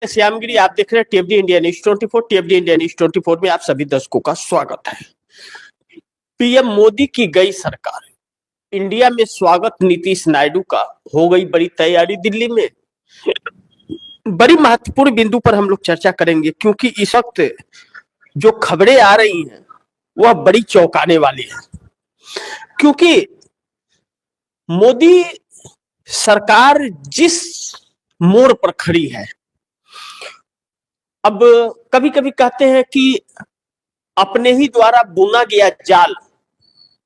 श्यामगिरी, आप देख रहे हैं टीएफडी इंडिया न्यूज 24। टीएफडी इंडिया न्यूज 24 में आप सभी दर्शकों का स्वागत है। पीएम मोदी की गई सरकार, इंडिया में स्वागत नीतीश नायडू का, हो गई बड़ी तैयारी दिल्ली में। बड़ी महत्वपूर्ण बिंदु पर हम लोग चर्चा करेंगे, क्योंकि इस वक्त जो खबरें आ रही हैं वह बड़ी चौंकाने वाली है। क्योंकि मोदी सरकार जिस मोड़ पर खड़ी है, अब कभी कभी कहते हैं कि अपने ही द्वारा बुना गया जाल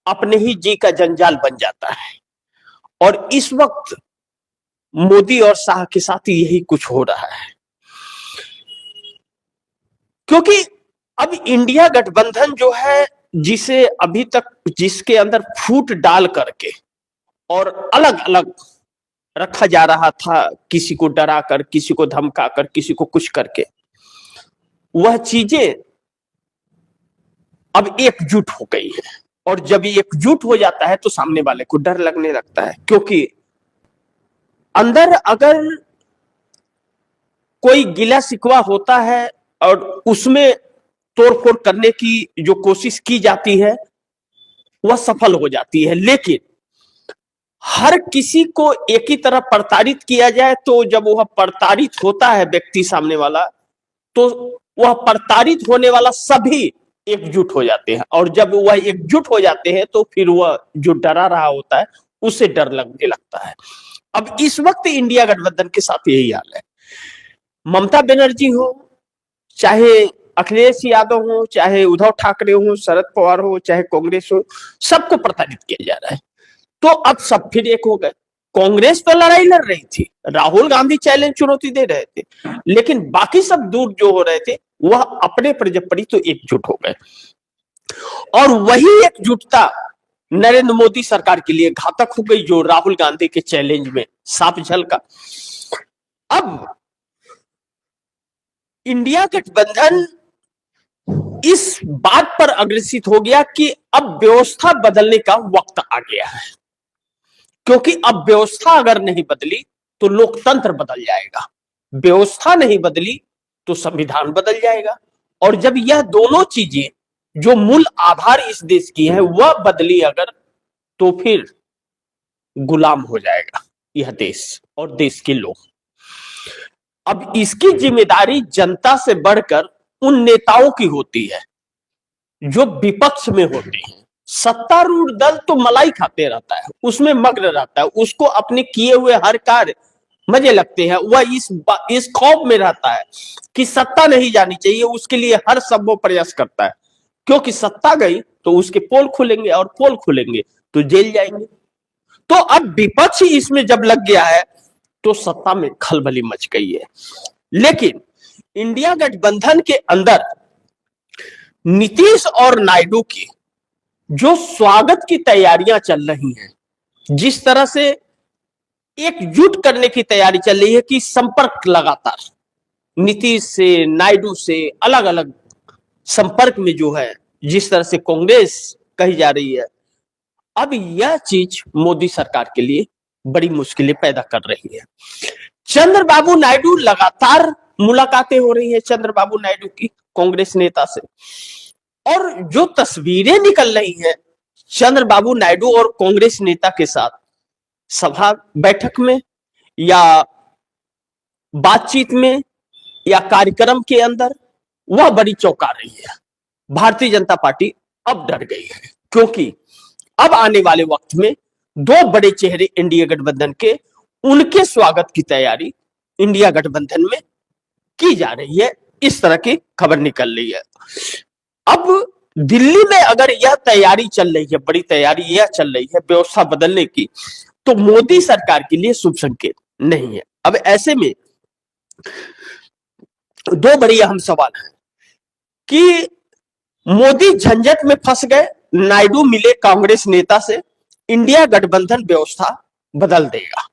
अपने ही जी का जंजाल बन जाता है, और इस वक्त मोदी और शाह के साथ यही कुछ हो रहा है। क्योंकि अब इंडिया गठबंधन जो है, जिसे अभी तक जिसके अंदर फूट डाल करके और अलग अलग रखा जा रहा था, किसी को डरा कर, किसी को धमका कर, किसी को कुछ करके, वह चीजें अब एकजुट हो गई है। और जब ये एकजुट हो जाता है तो सामने वाले को डर लगने लगता है। क्योंकि अंदर अगर कोई गिला शिकवा होता है और उसमें तोड़फोड़ करने की जो कोशिश की जाती है वह सफल हो जाती है, लेकिन हर किसी को एक ही तरह प्रताड़ित किया जाए तो जब वह प्रताड़ित होता है व्यक्ति सामने वाला, तो वह प्रताड़ित होने वाला सभी एकजुट हो जाते हैं। और जब वह एकजुट हो जाते हैं तो फिर वह जो डरा रहा होता है उसे डर लगने लगता है। अब इस वक्त इंडिया गठबंधन के साथ यही हाल है। ममता बनर्जी हो, चाहे अखिलेश यादव हो, चाहे उद्धव ठाकरे हो, शरद पवार हो, चाहे कांग्रेस हो, सबको प्रताड़ित किया जा रहा है। तो अब सब फिर एक हो गए। कांग्रेस तो लड़ाई लड़ रही थी, राहुल गांधी चैलेंज चुनौती दे रहे थे, लेकिन बाकी सब दूर जो हो रहे थे वह अपने पर जब पड़ी तो एकजुट हो गए। और वही एकजुटता नरेंद्र मोदी सरकार के लिए घातक हो गई, जो राहुल गांधी के चैलेंज में साफ झलका। अब इंडिया गठबंधन इस बात पर अग्रसित हो गया कि अब व्यवस्था बदलने का वक्त आ गया है। क्योंकि अब व्यवस्था अगर नहीं बदली तो लोकतंत्र बदल जाएगा, व्यवस्था नहीं बदली तो संविधान बदल जाएगा। और जब यह दोनों चीजें जो मूल आधार इस देश की है वह बदली अगर, तो फिर गुलाम हो जाएगा यह देश और देश के लोग। अब इसकी जिम्मेदारी जनता से बढ़कर उन नेताओं की होती है जो विपक्ष में होते हैं। सत्तारूढ़ दल तो मलाई खाते रहता है, उसमें मग्न रहता है, उसको अपने किए हुए हर कार्य मजे लगते हैं। वह इस खौफ में रहता है कि सत्ता नहीं जानी चाहिए, उसके लिए हर संभव प्रयास करता है। क्योंकि सत्ता गई तो उसके पोल खुलेंगे, और पोल खुलेंगे तो जेल जाएंगे। तो अब विपक्ष इसमें जब लग गया है तो सत्ता में खलबली मच गई है। लेकिन इंडिया गठबंधन के अंदर नीतीश और नायडू की जो स्वागत की तैयारियां चल रही हैं, जिस तरह से एकजुट करने की तैयारी चल रही है कि संपर्क लगातार नीतीश से, नायडू से अलग अलग संपर्क में जो है, जिस तरह से कांग्रेस कही जा रही है, अब यह चीज मोदी सरकार के लिए बड़ी मुश्किलें पैदा कर रही है। चंद्रबाबू नायडू, लगातार मुलाकातें हो रही है चंद्रबाबू नायडू की कांग्रेस नेता से, और जो तस्वीरें निकल रही हैं चंद्रबाबू नायडू और कांग्रेस नेता के साथ सभा बैठक में या बातचीत में या कार्यक्रम के अंदर, वह बड़ी चौंका रही है। भारतीय जनता पार्टी अब डर गई है, क्योंकि अब आने वाले वक्त में दो बड़े चेहरे इंडिया गठबंधन के, उनके स्वागत की तैयारी इंडिया गठबंधन में की जा रही है। इस तरह की खबर निकल रही है। अब दिल्ली में अगर यह तैयारी चल रही है, बड़ी तैयारी यह चल रही है व्यवस्था बदलने की, तो मोदी सरकार के लिए शुभ संकेत नहीं है। अब ऐसे में दो बड़ी अहम सवाल है कि मोदी झंझट में फंस गए, नायडू मिले कांग्रेस नेता से, इंडिया गठबंधन व्यवस्था बदल देगा,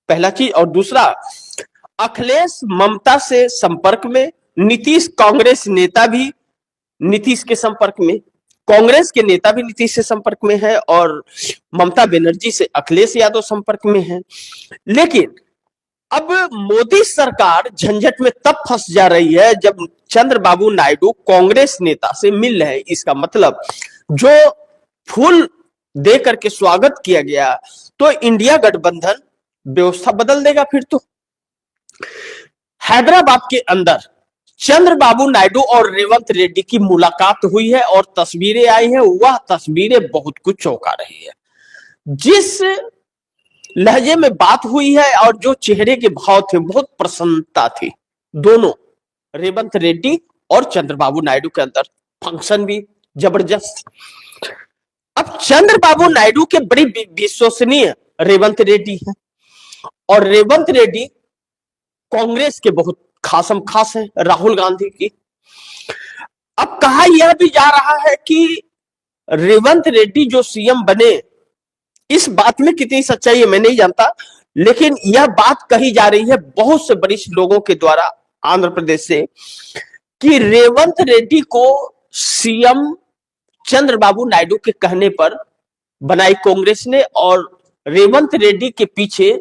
पहला चीज। और दूसरा, अखिलेश ममता से संपर्क में, नीतीश कांग्रेस नेता भी नीतीश के संपर्क में, कांग्रेस के नेता भी नीतीश से संपर्क में है, और ममता बनर्जी से अखिलेश यादव संपर्क में है। लेकिन अब मोदी सरकार झंझट में तब फंस जा रही है जब चंद्रबाबू नायडू कांग्रेस नेता से मिल रहे हैं। इसका मतलब जो फूल दे करके स्वागत किया गया, तो इंडिया गठबंधन व्यवस्था बदल देगा फिर तो। हैदराबाद के अंदर चंद्रबाबू नायडू और रेवंत रेड्डी की मुलाकात हुई है और तस्वीरें आई हैं, वह तस्वीरें बहुत कुछ चौंका रही है। जिस लहजे में बात हुई है और जो चेहरे के भाव थे, बहुत प्रसन्नता थी दोनों रेवंत रेड्डी और चंद्रबाबू नायडू के अंदर। फंक्शन भी जबरदस्त। अब चंद्रबाबू नायडू के बड़ी विश्वसनीय रेवंत रेड्डी है और रेवंत रेड्डी कांग्रेस के बहुत खासम खास है राहुल गांधी की। अब कहा यह भी जा रहा है कि रेवंत रेड्डी जो सीएम बने, इस बात में कितनी सच्चाई है मैं नहीं जानता, लेकिन यह बात कही जा रही है बहुत से वरिष्ठ लोगों के द्वारा आंध्र प्रदेश से कि रेवंत रेड्डी को सीएम चंद्रबाबू नायडू के कहने पर बनाई कांग्रेस ने और रेवंत रेड्डी के पीछे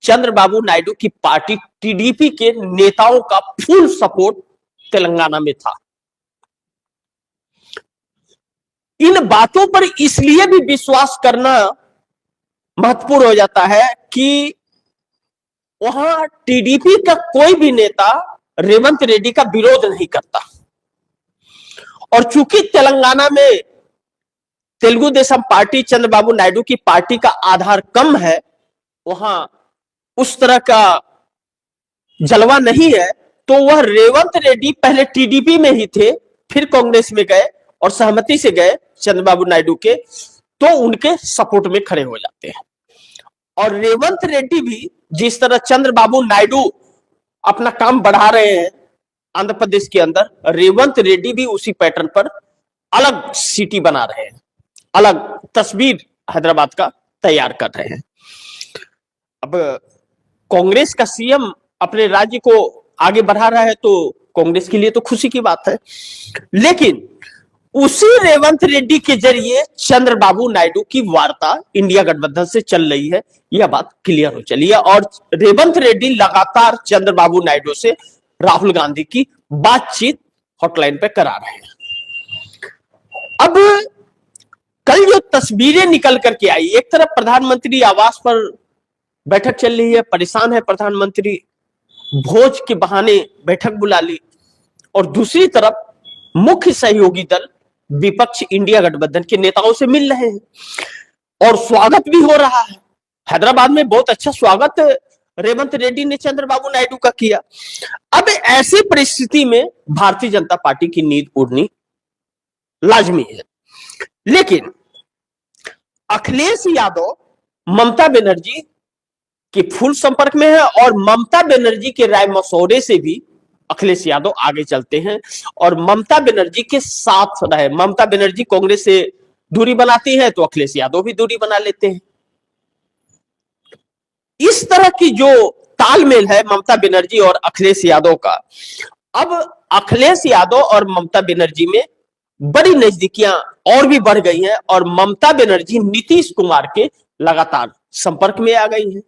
चंद्रबाबू नायडू की पार्टी टीडीपी के नेताओं का फुल सपोर्ट तेलंगाना में था। इन बातों पर इसलिए भी विश्वास करना महत्वपूर्ण हो जाता है कि वहां टीडीपी का कोई भी नेता रेवंत रेड्डी का विरोध नहीं करता और चूंकि तेलंगाना में तेलुगु देशम पार्टी चंद्रबाबू नायडू की पार्टी का आधार कम है, वहां उस तरह का जलवा नहीं है, तो वह रेवंत रेड्डी पहले टीडीपी में ही थे, फिर कांग्रेस में गए और सहमति से गए चंद्रबाबू नायडू के, तो उनके सपोर्ट में खड़े हो जाते हैं। और रेवंत रेड्डी भी जिस तरह चंद्रबाबू नायडू अपना काम बढ़ा रहे हैं आंध्र प्रदेश के अंदर, रेवंत रेड्डी भी उसी पैटर्न पर अलग सिटी बना रहे हैं, अलग तस्वीर हैदराबाद का तैयार कर रहे हैं। अब कांग्रेस का सीएम अपने राज्य को आगे बढ़ा रहा है तो कांग्रेस के लिए तो खुशी की बात है, लेकिन उसी रेवंत रेड्डी के जरिए चंद्रबाबू नायडू की वार्ता इंडिया गठबंधन से चल रही है, यह बात क्लियर हो चली है। और रेवंत रेड्डी लगातार चंद्रबाबू नायडू से राहुल गांधी की बातचीत हॉटलाइन पे करा रहे हैं। अब कल जो तस्वीरें निकल करके आई, एक तरफ प्रधानमंत्री आवास पर बैठक चल रही है, परेशान है प्रधानमंत्री, भोज के बहाने बैठक बुला ली, और दूसरी तरफ मुख्य सहयोगी दल विपक्ष इंडिया गठबंधन के नेताओं से मिल रहे हैं और स्वागत भी हो रहा है। हैदराबाद में बहुत अच्छा स्वागत रेवंत रेड्डी ने चंद्रबाबू नायडू का किया। अब ऐसी परिस्थिति में भारतीय जनता पार्टी की नींद उड़नी लाजमी है, लेकिन अखिलेश यादव ममता बनर्जी के फुल संपर्क में है और ममता बनर्जी के राय मशवरे से भी अखिलेश यादव आगे चलते हैं और ममता बनर्जी के साथ रहे। ममता बनर्जी कांग्रेस से दूरी बनाती है तो अखिलेश यादव भी दूरी बना लेते हैं। इस तरह की जो तालमेल है ममता बनर्जी और अखिलेश यादव का, अब अखिलेश यादव और ममता बनर्जी में बड़ी नजदीकियां और भी बढ़ गई हैं और ममता बनर्जी नीतीश कुमार के लगातार संपर्क में आ गई हैं।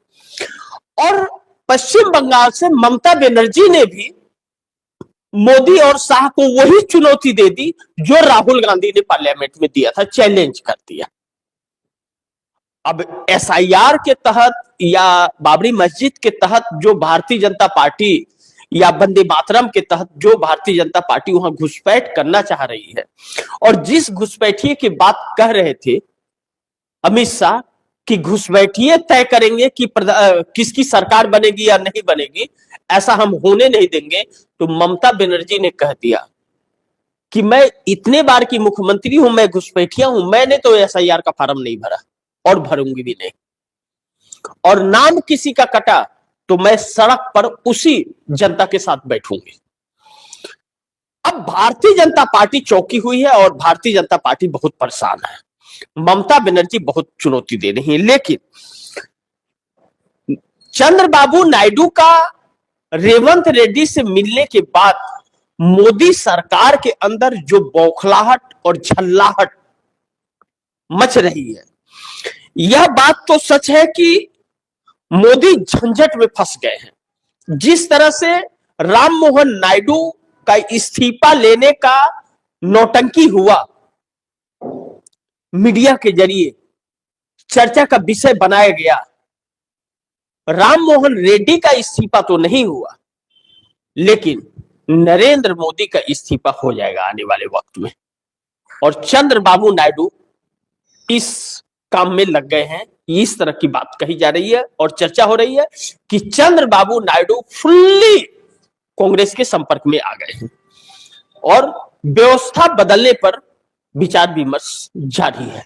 और पश्चिम बंगाल से ममता बनर्जी ने भी मोदी और शाह को वही चुनौती दे दी जो राहुल गांधी ने पार्लियामेंट में दिया था, चैलेंज कर दिया। अब एसआईआर के तहत या बाबरी मस्जिद के तहत जो भारतीय जनता पार्टी या वंदे मातरम के तहत जो भारतीय जनता पार्टी वहां घुसपैठ करना चाह रही है और जिस घुसपैठिए की बात कह रहे थे अमित शाह कि घुसपैठिए तय करेंगे कि किसकी सरकार बनेगी या नहीं बनेगी, ऐसा हम होने नहीं देंगे, तो ममता बनर्जी ने कह दिया कि मैं इतने बार की मुख्यमंत्री हूं, मैं घुसपैठिया हूं, मैंने तो एसआईआर का फॉर्म नहीं भरा और भरूंगी भी नहीं, और नाम किसी का कटा तो मैं सड़क पर उसी जनता के साथ बैठूंगी। अब भारतीय जनता पार्टी चौंकी हुई है और भारतीय जनता पार्टी बहुत परेशान है। ममता बनर्जी बहुत चुनौती दे रही है, लेकिन चंद्रबाबू नायडू का रेवंत रेड्डी से मिलने के बाद मोदी सरकार के अंदर जो बौखलाहट और झल्लाहट मच रही है, यह बात तो सच है कि मोदी झंझट में फंस गए हैं। जिस तरह से राम मोहन नायडू का इस्तीफा लेने का नौटंकी हुआ, मीडिया के जरिए चर्चा का विषय बनाया गया, राम मोहन रेड्डी का इस्तीफा तो नहीं हुआ, लेकिन नरेंद्र मोदी का इस्तीफा हो जाएगा आने वाले वक्त में। और चंद्रबाबू नायडू इस काम में लग गए हैं, इस तरह की बात कही जा रही है और चर्चा हो रही है कि चंद्रबाबू नायडू फुल्ली कांग्रेस के संपर्क में आ गए हैं और व्यवस्था बदलने पर विचार विमर्श जारी है।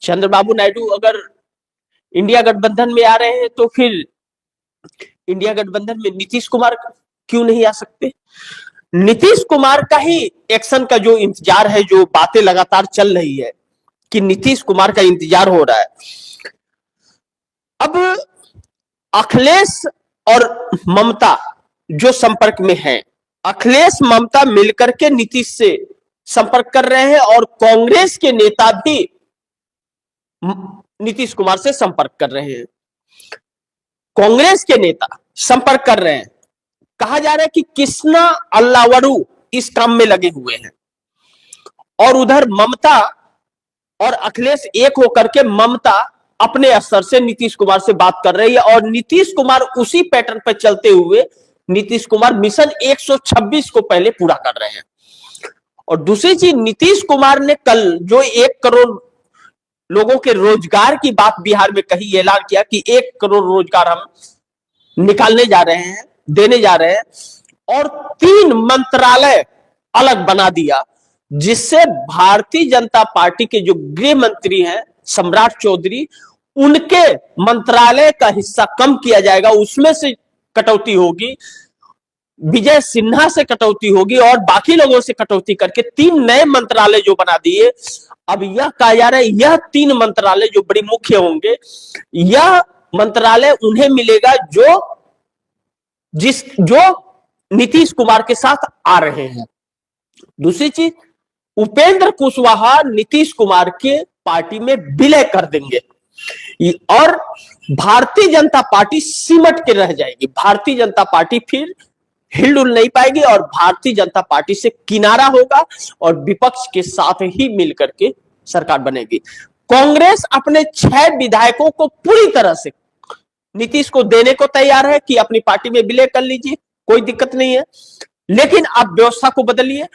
चंद्रबाबू नायडू अगर इंडिया गठबंधन में आ रहे हैं तो फिर इंडिया गठबंधन में नीतीश कुमार क्यों नहीं आ सकते? नीतीश कुमार का ही एक्शन का जो इंतजार है, जो बातें लगातार चल रही है कि नीतीश कुमार का इंतजार हो रहा है। अब अखिलेश और ममता जो संपर्क में हैं, अखिलेश ममता मिलकर के नीतीश से संपर्क कर रहे हैं और कांग्रेस के नेता भी नीतीश कुमार से संपर्क कर रहे हैं। कांग्रेस के नेता संपर्क कर रहे हैं, कहा जा रहा है कि कृष्णा अल्लावरू इस काम में लगे हुए हैं और उधर ममता और अखिलेश एक होकर के ममता अपने स्तर से नीतीश कुमार से बात कर रही है और नीतीश कुमार उसी पैटर्न पर चलते हुए नीतीश कुमार मिशन 126 को पहले पूरा कर रहे हैं। और दूसरी चीज, नीतीश कुमार ने कल जो 1 करोड़ लोगों के रोजगार की बात बिहार में कही, ऐलान किया कि 1 करोड़ रोजगार हम निकालने जा रहे हैं, देने जा रहे हैं, और 3 मंत्रालय अलग बना दिया, जिससे भारतीय जनता पार्टी के जो गृह मंत्री हैं सम्राट चौधरी, उनके मंत्रालय का हिस्सा कम किया जाएगा, उसमें से कटौती होगी, विजय सिन्हा से कटौती होगी और बाकी लोगों से कटौती करके 3 नए मंत्रालय जो बना दिए। अब यह कहा जा रहा है यह 3 मंत्रालय जो बड़ी मुख्य होंगे, यह मंत्रालय उन्हें मिलेगा जो नीतीश कुमार के साथ आ रहे हैं। दूसरी चीज, उपेंद्र कुशवाहा नीतीश कुमार के पार्टी में विलय कर देंगे और भारतीय जनता पार्टी सिमट के रह जाएगी। भारतीय जनता पार्टी फिर हिलडुल नहीं पाएगी और भारतीय जनता पार्टी से किनारा होगा और विपक्ष के साथ ही मिलकर के सरकार बनेगी। कांग्रेस अपने 6 विधायकों को पूरी तरह से नीतीश को देने को तैयार है कि अपनी पार्टी में विलय कर लीजिए, कोई दिक्कत नहीं है, लेकिन आप व्यवस्था को बदलिए।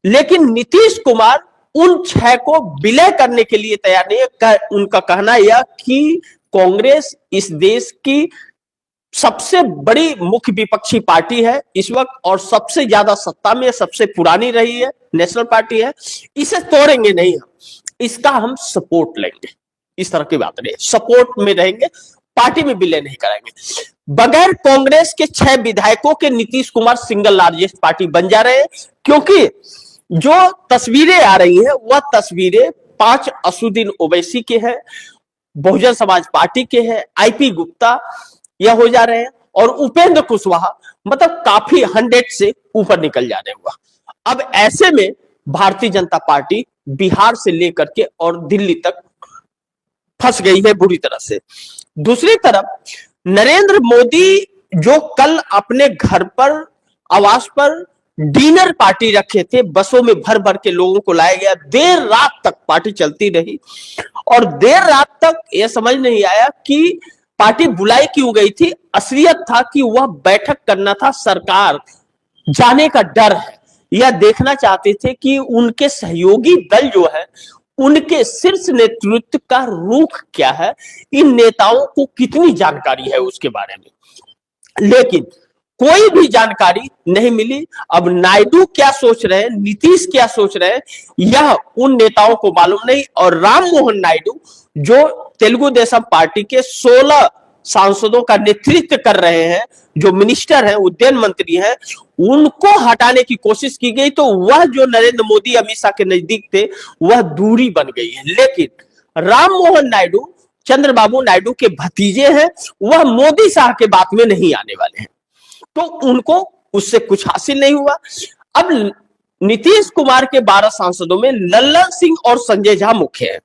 लेकिन नीतीश कुमार उन 6 को विलय करने के लिए तैयार नहीं है। उनका कहना यह कि कांग्रेस इस देश की सबसे बड़ी मुख्य विपक्षी पार्टी है इस वक्त और सबसे ज्यादा सत्ता में, सबसे पुरानी रही है, नेशनल पार्टी है, इसे तोड़ेंगे नहीं हम, इसका हम सपोर्ट लेंगे। इस तरह की बात नहीं, सपोर्ट में रहेंगे, पार्टी में विलय नहीं कराएंगे। बगैर कांग्रेस के 6 विधायकों के Nitish Kumar single largest party बन जा रहे हैं, क्योंकि जो तस्वीरें आ रही है वह तस्वीरें 5 असुद्दीन ओवैसी के हैं, बहुजन समाज पार्टी के हैं, आईपी गुप्ता यह हो जा रहे हैं और उपेंद्र कुशवाहा, मतलब काफी 100 से ऊपर निकल जा रहे हुआ। अब ऐसे में भारतीय जनता पार्टी बिहार से लेकर के और दिल्ली तक फंस गई है बुरी तरह से। दूसरी तरफ नरेंद्र मोदी जो कल अपने घर पर, आवास पर डिनर पार्टी रखे थे, बसों में भर भर के लोगों को लाया गया, देर रात तक पार्टी चलती रही और देर रात तक यह समझ नहीं आया कि पार्टी बुलाई क्यों गई थी। असलियत था कि वह बैठक करना था, सरकार जाने का डर है, यह देखना चाहते थे कि उनके सहयोगी दल जो है उनके शीर्ष नेतृत्व का रुख क्या है, इन नेताओं को कितनी जानकारी है उसके बारे में, लेकिन कोई भी जानकारी नहीं मिली। अब नायडू क्या सोच रहे हैं, नीतीश क्या सोच रहे हैं, यह उन नेताओं को मालूम नहीं। और राम मोहन नायडू जो तेलुगु देशम पार्टी के 16 सांसदों का नेतृत्व कर रहे हैं, जो मिनिस्टर हैं, उद्यान मंत्री हैं, उनको हटाने की कोशिश की गई तो वह जो नरेंद्र मोदी अमित शाह के नजदीक थे वह दूरी बन गई है। लेकिन राम मोहन नायडू चंद्रबाबू नायडू के भतीजे हैं, वह मोदी शाह के बात में नहीं आने वाले हैं, तो उनको उससे कुछ हासिल नहीं हुआ। अब नीतीश कुमार के 12 सांसदों में लल्लन सिंह और संजय झा मुख्य हैं।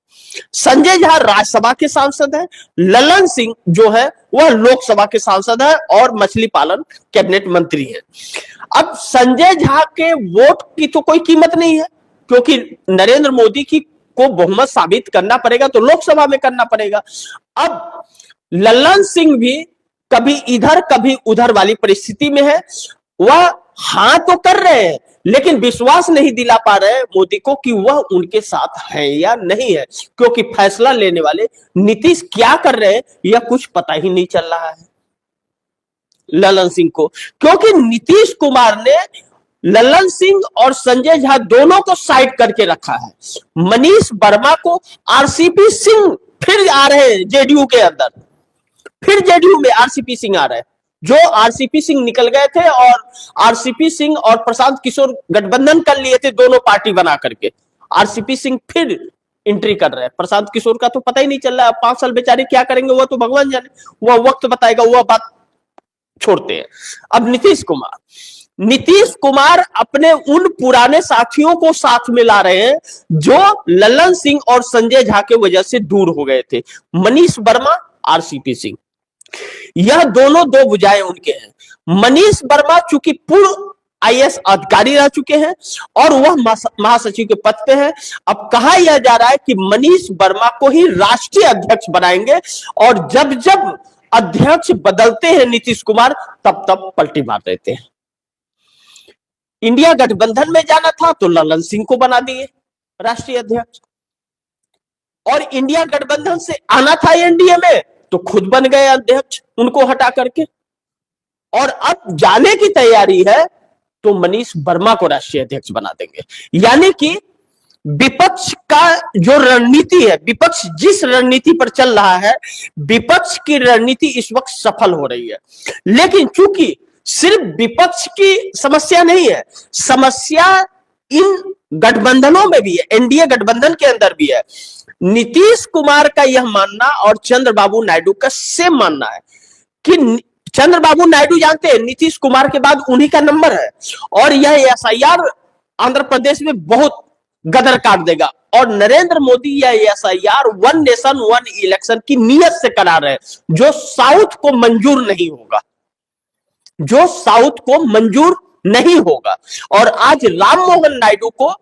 संजय झा राज्यसभा के सांसद है, लल्लन सिंह जो है वह लोकसभा के सांसद है और मछली पालन कैबिनेट मंत्री है। अब संजय झा के वोट की तो कोई कीमत नहीं है, क्योंकि नरेंद्र मोदी की को बहुमत साबित करना पड़ेगा तो लोकसभा में करना पड़ेगा। अब लल्लन सिंह भी कभी इधर कभी उधर वाली परिस्थिति में है। वह हाँ तो कर रहे हैं, लेकिन विश्वास नहीं दिला पा रहे हैं मोदी को कि वह उनके साथ है या नहीं है, क्योंकि फैसला लेने वाले नीतीश क्या कर रहे हैं यह कुछ पता ही नहीं चल रहा है लल्लन सिंह को, क्योंकि नीतीश कुमार ने लल्लन सिंह और संजय झा दोनों को साइड करके रखा है। मनीष वर्मा को आरसीपी सिंह फिर आ रहे हैं जेडीयू के अंदर, फिर जेडीयू में आरसीपी सिंह आ रहे हैं। जो आरसीपी सिंह निकल गए थे और आरसीपी सिंह और प्रशांत किशोर गठबंधन कर लिए थे दोनों पार्टी बना करके, आरसीपी सिंह फिर एंट्री कर रहे हैं। प्रशांत किशोर का तो पता ही नहीं चल रहा है, 5 साल बेचारे क्या करेंगे वह तो भगवान जाने, वह वक्त बताएगा, वह बात छोड़ते हैं। अब नीतीश कुमार अपने उन पुराने साथियों को साथ में ला रहे हैं जो लल्लन सिंह और संजय झा के वजह से दूर हो गए थे। मनीष वर्मा, आरसीपी सिंह, यह दोनों दो भुजाएं उनके हैं। मनीष वर्मा चूंकि पूर्व आईएएस अधिकारी रह चुके हैं और वह महासचिव के पद पे है। अब कहा यह जा रहा है कि मनीष वर्मा को ही राष्ट्रीय अध्यक्ष बनाएंगे और जब जब अध्यक्ष बदलते हैं नीतीश कुमार तब तब पलटी मार देते हैं। इंडिया गठबंधन में जाना था तो लल्लन सिंह को बना दिए राष्ट्रीय अध्यक्ष, और इंडिया गठबंधन से आना था एनडीए में तो खुद बन गए अध्यक्ष उनको हटा करके, और अब जाने की तैयारी है तो मनीष वर्मा को राष्ट्रीय अध्यक्ष बना देंगे। यानी कि विपक्ष का जो रणनीति है, विपक्ष जिस रणनीति पर चल रहा है, विपक्ष की रणनीति इस वक्त सफल हो रही है। लेकिन चूंकि सिर्फ विपक्ष की समस्या नहीं है, समस्या इन गठबंधनों में भी है, एनडीए गठबंधन के अंदर भी है। नीतीश कुमार का यह मानना और चंद्रबाबू नायडू का सेम मानना है कि चंद्रबाबू नायडू जानते हैं नीतीश कुमार के बाद उन्हीं का नंबर है और यह एसआईआर आंध्र प्रदेश में बहुत गदर काट देगा, और नरेंद्र मोदी यह एसआईआर 1 नेशन 1 इलेक्शन की नीयत से करा रहे हैं जो साउथ को मंजूर नहीं होगा, जो साउथ को मंजूर नहीं होगा। और आज राम मोहन नायडू को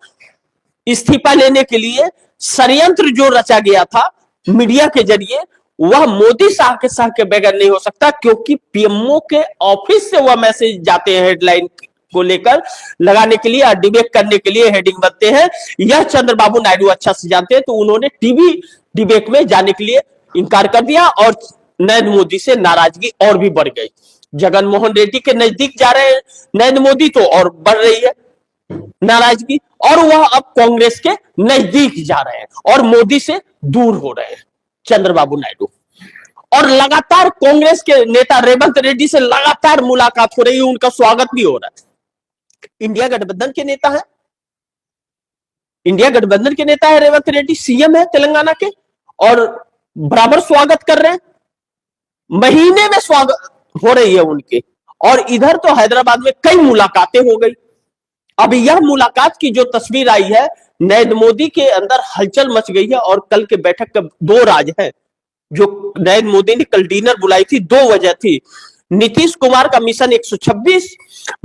इस्तीफा लेने के लिए षड्यंत्र जो रचा गया था मीडिया के जरिए, वह मोदी शाह के बगैर नहीं हो सकता, क्योंकि पीएमओ के ऑफिस से वह मैसेज जाते हैं हेडलाइन को लेकर लगाने के लिए, डिबेट करने के लिए हेडिंग बनते हैं। यह चंद्रबाबू नायडू अच्छा से जानते हैं, तो उन्होंने टीवी डिबेट में जाने के लिए इनकार कर दिया और नरेंद्र मोदी से नाराजगी और भी बढ़ गई। जगन मोहन रेड्डी के नजदीक जा रहे हैं नरेंद्र मोदी तो और बढ़ रही है नाराजगी, और वह अब कांग्रेस के नजदीक जा रहे हैं और मोदी से दूर हो रहे हैं चंद्रबाबू नायडू। और लगातार कांग्रेस के नेता रेवंत रेड्डी से लगातार मुलाकात हो रही है, उनका स्वागत भी हो रहा है। इंडिया गठबंधन के नेता है, इंडिया गठबंधन के नेता है रेवंत रेड्डी, सीएम है तेलंगाना के, और बराबर स्वागत कर रहे हैं, महीने में स्वागत हो रही है उनके। और इधर तो हैदराबाद में कई मुलाकातें हो गई। अब यह मुलाकात की जो तस्वीर आई है, नरेंद्र मोदी के अंदर हलचल मच गई है। और कल के बैठक का 2 राज है जो नरेंद्र मोदी ने कल डिनर बुलाई थी, 2 वजह थी। नीतीश कुमार का मिशन 126,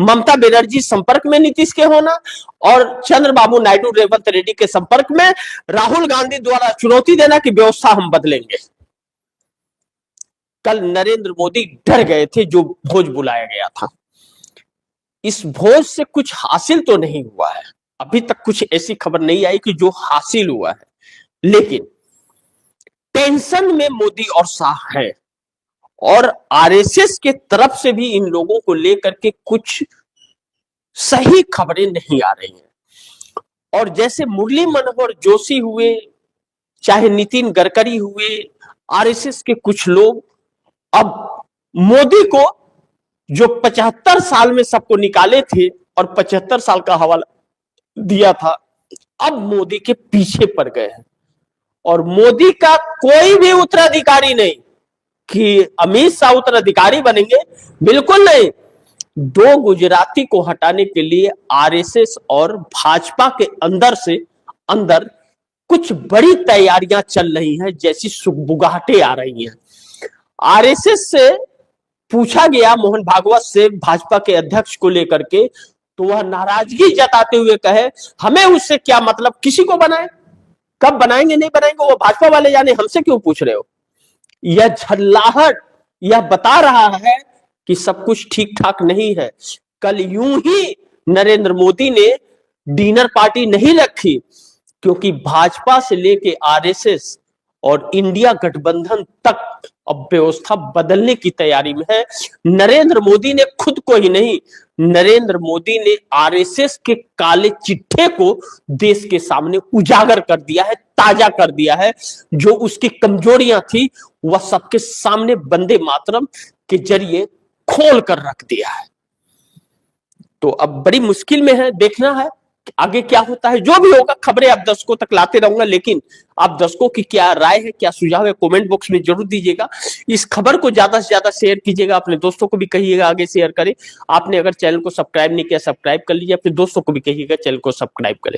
ममता बनर्जी संपर्क में नीतीश के होना, और चंद्रबाबू नायडू रेवंत रेड्डी के संपर्क में राहुल गांधी द्वारा चुनौती देना कि व्यवस्था हम बदलेंगे। कल नरेंद्र मोदी डर गए थे जो भोज बुलाया गया था। इस भोज से कुछ हासिल तो नहीं हुआ है, अभी तक कुछ ऐसी खबर नहीं आई कि जो हासिल हुआ है, लेकिन टेंशन में मोदी और शाह है, और आरएसएस के तरफ से भी इन लोगों को लेकर के कुछ सही खबरें नहीं आ रही हैं। और जैसे मुरली मनोहर जोशी हुए, चाहे नितिन गडकरी हुए, आरएसएस के कुछ लोग अब मोदी को जो 75 साल में सबको निकाले थे और 75 साल का हवाला दिया था, अब मोदी के पीछे पड़ गए हैं। और मोदी का कोई भी उत्तराधिकारी नहीं कि अमित शाह उत्तराधिकारी बनेंगे, बिल्कुल नहीं। दो गुजराती को हटाने के लिए आरएसएस और भाजपा के अंदर से अंदर कुछ बड़ी तैयारियां चल रही हैं, जैसी सुगबुगाहटें आ रही हैं। आरएसएस से पूछा गया मोहन भागवत से भाजपा के अध्यक्ष को लेकर के, तो वह नाराजगी जताते हुए कहे हमें उससे क्या मतलब, किसी को बनाए, कब बनाएंगे नहीं बनाएंगे वो भाजपा वाले जाने, हमसे क्यों पूछ रहे हो। यह झल्लाहट यह बता रहा है कि सब कुछ ठीक ठाक नहीं है। कल यूं ही नरेंद्र मोदी ने डिनर पार्टी नहीं रखी, क्योंकि भाजपा से लेके आरएसएस और इंडिया गठबंधन तक अब व्यवस्था बदलने की तैयारी में है। नरेंद्र मोदी ने खुद को ही नहीं, नरेंद्र मोदी ने आरएसएस के काले चिट्ठे को देश के सामने उजागर कर दिया है, ताजा कर दिया है। जो उसकी कमजोरियां थी वह सबके सामने वंदे मातरम के जरिए खोल कर रख दिया है। तो अब बड़ी मुश्किल में है, देखना है आगे क्या होता है। जो भी होगा खबरें आप दर्शकों तक लाते रहूंगा, लेकिन आप दर्शकों की क्या राय है, क्या सुझाव है, कमेंट बॉक्स में जरूर दीजिएगा। इस खबर को ज्यादा से ज्यादा शेयर कीजिएगा, अपने दोस्तों को भी कहिएगा आगे शेयर करें। आपने अगर चैनल को सब्सक्राइब नहीं किया, सब्सक्राइब कर लीजिए, अपने दोस्तों को भी कहिएगा चैनल को सब्सक्राइब करें।